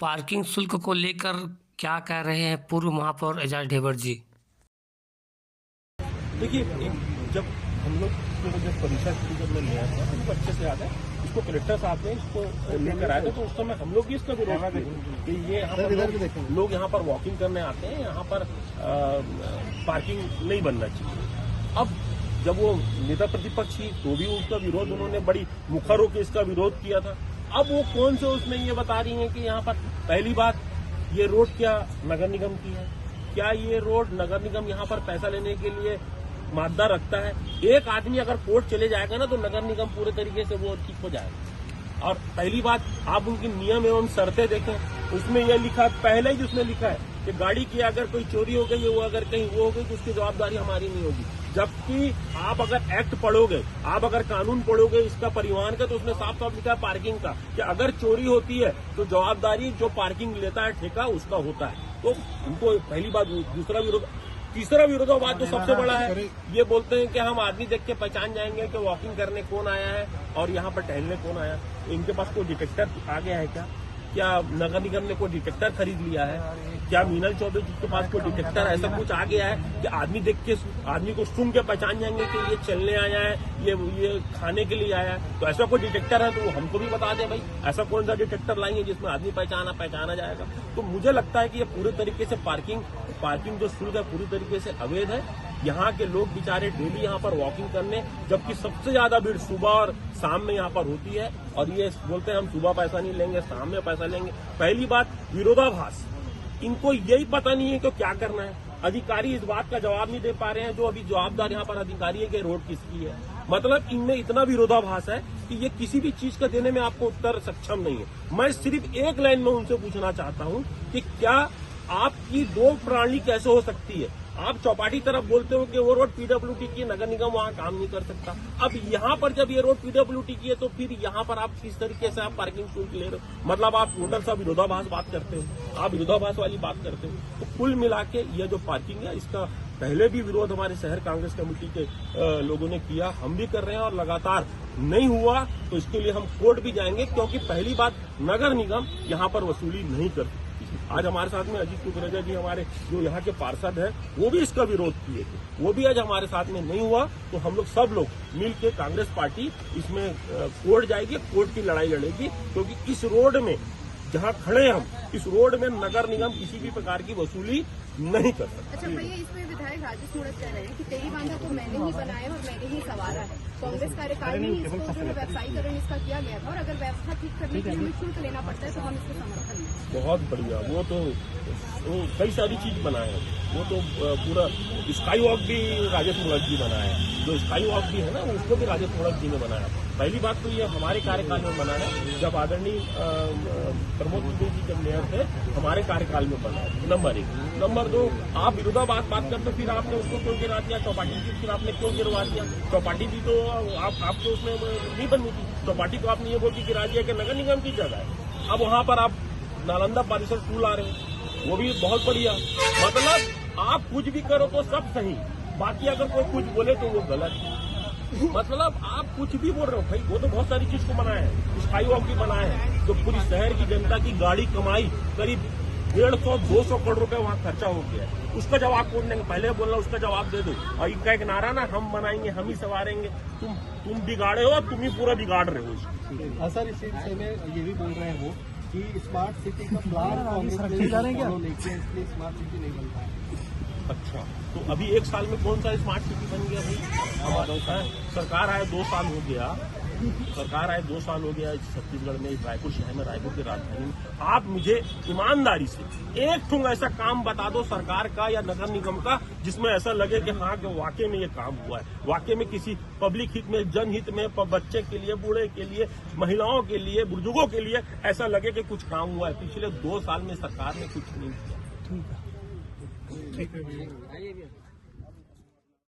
Parking शुल्क को लेकर क्या कह रहे हैं पूर्व महापौर एजाज ढेबर जी? देखिए, जब हम लोग जब परीक्षा की जब मैं नया था हमको अच्छे से याद है, इसको कलेक्टर साहब ने इसको लेकर आए थे तो उस समय हम लोग भी इसका विरोध किए कि ये यहाँ पर लोग यहाँ पर वॉकिंग करने आते हैं, यहाँ पर पार्किंग नहीं बनना चाहिए। अब जब वो नेता प्रतिपक्ष थी तो भी उसका विरोध उन्होंने बड़ी मुखर होकर इसका विरोध किया था। अब वो कौन से उसमें ये बता रही हैं कि यहाँ पर पहली बात ये रोड क्या नगर निगम की है? क्या ये रोड नगर निगम यहाँ पर पैसा लेने के लिए मादा रखता है? एक आदमी अगर कोर्ट चले जाएगा ना तो नगर निगम पूरे तरीके से वो ठीक हो जाएगा। और पहली बात आप उनकी नियम एवं शर्तें देखें, उसमें यह लिखा पहले ही उसमें लिखा है कि गाड़ी की अगर कोई चोरी हो गई, वो अगर कहीं वो हो गई तो उसकी जवाबदारी हमारी नहीं होगी। जबकि आप अगर एक्ट पढ़ोगे, आप अगर कानून पढ़ोगे इसका परिवहन का, तो उसमें साफ साफ लिखा है पार्किंग का कि अगर चोरी होती है तो जवाबदारी जो पार्किंग लेता है ठेका उसका होता है। तो उनको पहली बात, दूसरा विरोध, तीसरा विरोधाभास जो सबसे बड़ा है, ये बोलते हैं कि हम आदमी देख के पहचान जाएंगे कि वॉकिंग करने कौन आया है और यहाँ पर टहलने कौन आया। इनके पास कोई डिटेक्टर आ गया है क्या नगर निगम ने कोई डिटेक्टर खरीद लिया है? क्या मीनल चौबे जी के पास कोई डिटेक्टर ऐसा कुछ आ गया है कि आदमी देख के आदमी को सूंघ के पहचान जाएंगे कि ये चलने आया है, ये खाने के लिए आया है? तो ऐसा कोई डिटेक्टर है तो वो हमको भी बता दे भाई, ऐसा कौन सा डिटेक्टर लाएंगे जिसमें आदमी पहचाना जाएगा? तो मुझे लगता है कि ये पूरे तरीके से पार्किंग जो शुल्क है पूरी तरीके से अवैध है। यहाँ के लोग बेचारे डेली यहाँ पर वॉकिंग करने, जबकि सबसे ज्यादा भीड़ सुबह और शाम में यहाँ पर होती है और ये बोलते हैं हम सुबह पैसा नहीं लेंगे, शाम में पैसा लेंगे। पहली बात विरोधाभास, इनको यही पता नहीं है कि क्या करना है। अधिकारी इस बात का जवाब नहीं दे पा रहे हैं, जो अभी जवाबदार यहाँ पर अधिकारी है कि रोड किसकी है। मतलब इनमें इतना विरोधाभास है कि ये किसी भी चीज का देने में आपको उत्तर सक्षम नहीं है। मैं सिर्फ एक लाइन में उनसे पूछना चाहता हूँ कि क्या आपकी दो प्रणाली कैसे हो सकती है? आप चौपाटी तरफ बोलते हो कि वो रोड पीडब्ल्यूडी की, नगर निगम वहाँ काम नहीं कर सकता। अब यहाँ पर जब ये रोड पीडब्ल्यूडी की है तो फिर यहाँ पर आप किस तरीके से आप पार्किंग शुल्क ले रहे हो? मतलब आप टोटल सा विरोधाभास बात करते हो, आप विरोधाभास वाली बात करते हो। तो कुल मिला के यह जो पार्किंग है इसका पहले भी विरोध हमारे शहर कांग्रेस कमेटी के लोगों ने किया, हम भी कर रहे हैं और लगातार नहीं हुआ तो इसके लिए हम कोर्ट भी जाएंगे, क्योंकि पहली बात नगर निगम यहाँ पर वसूली नहीं करती। आज हमारे साथ में अजीत कुकरेजा जी हमारे जो यहाँ के पार्षद हैं वो भी इसका विरोध किए थे, वो भी आज हमारे साथ में नहीं हुआ। तो हम लोग सब लोग मिल के कांग्रेस पार्टी इसमें कोर्ट जाएगी, कोर्ट की लड़ाई लड़ेगी, क्योंकि इस रोड में जहाँ खड़े हम, इस रोड में नगर निगम किसी भी प्रकार की वसूली नहीं कर सकता। अच्छा भैया, इसमें विधायक राजेश मूणत कह रहे हैं कि तेरी बांधा तो मैंने ही बनाया और मैंने ही संवारा है। कांग्रेस कार्यकाल में इसको जो है व्यवसायीकरण इसका किया गया था और अगर व्यवस्था ठीक करने के लिए शुल्क लेना पड़ता है तो हम इसको समर्थन दें। बहुत बढ़िया, वो तो कई सारी चीज बनाए हैं। वो तो पूरा स्काई वॉक भी राजेश मूणत जी बनाया है, जो स्काई वॉक भी है ना उसको भी राजेश मूणत जी ने बनाया। पहली बात तो ये हमारे कार्यकाल में बना है, जब आदरणीय प्रमोद दुबे जी जब मेयर थे हमारे कार्यकाल में बना है, नंबर 1। नंबर 2, आप विरोधाभास बात करते फिर आपने उसको क्यों गिरा दिया? चौपाटी जी फिर आपने क्यों गिरवा दिया? चौपाटी जी तो आपको उसमें नहीं बननी थी। चौपाटी को आपने ये बोल के गिरा दिया कि नगर निगम की जगह है। अब वहां पर आप नालंदा परिसर 2 ला रहे हैं, वो भी बहुत बढ़िया। मतलब आप कुछ भी करो तो सब सही, बाकी अगर कोई कुछ बोले तो वो गलत। मतलब आप कुछ भी बोल रहे हो भाई, वो तो बहुत सारी चीज को बनाया है, स्काई वॉक भी बनाया है, तो पूरी शहर की जनता की गाड़ी कमाई करीब 150-200 करोड़ रुपए वहाँ खर्चा हो गया है। उसका जवाब कौन देंगे? पहले बोलना उसका जवाब दे दो। और इनका एक नारा ना, हम बनाएंगे हम ही सवारेंगे। तुम बिगाड़े हो, तुम ही पूरा बिगाड़ रहे हो। सर इस विषय में ये भी बोल रहे हैं वो कि स्मार्ट सिटी का प्लान कांग्रेस लेके इसलिए स्मार्ट सिटी नहीं बन पाया। अच्छा, तो अभी 1 साल में कौन सा स्मार्ट सिटी बन गया भाई? हमारा सरकार आए 2 साल हो गया, सरकार आए 2 साल हो गया छत्तीसगढ़ में, रायपुर शहर में, रायपुर की राजधानी में। आप मुझे ईमानदारी से एक ठुंग ऐसा काम बता दो सरकार का या नगर निगम का जिसमें ऐसा लगे कि हाँ कि वाकई में ये काम हुआ है, वाकई में किसी पब्लिक हित में, जनहित में, बच्चे के लिए, बूढ़े के लिए, महिलाओं के लिए, बुजुर्गों के लिए ऐसा लगे कि कुछ काम हुआ है। पिछले 2 साल में सरकार ने कुछ नहीं किया। ठीक है।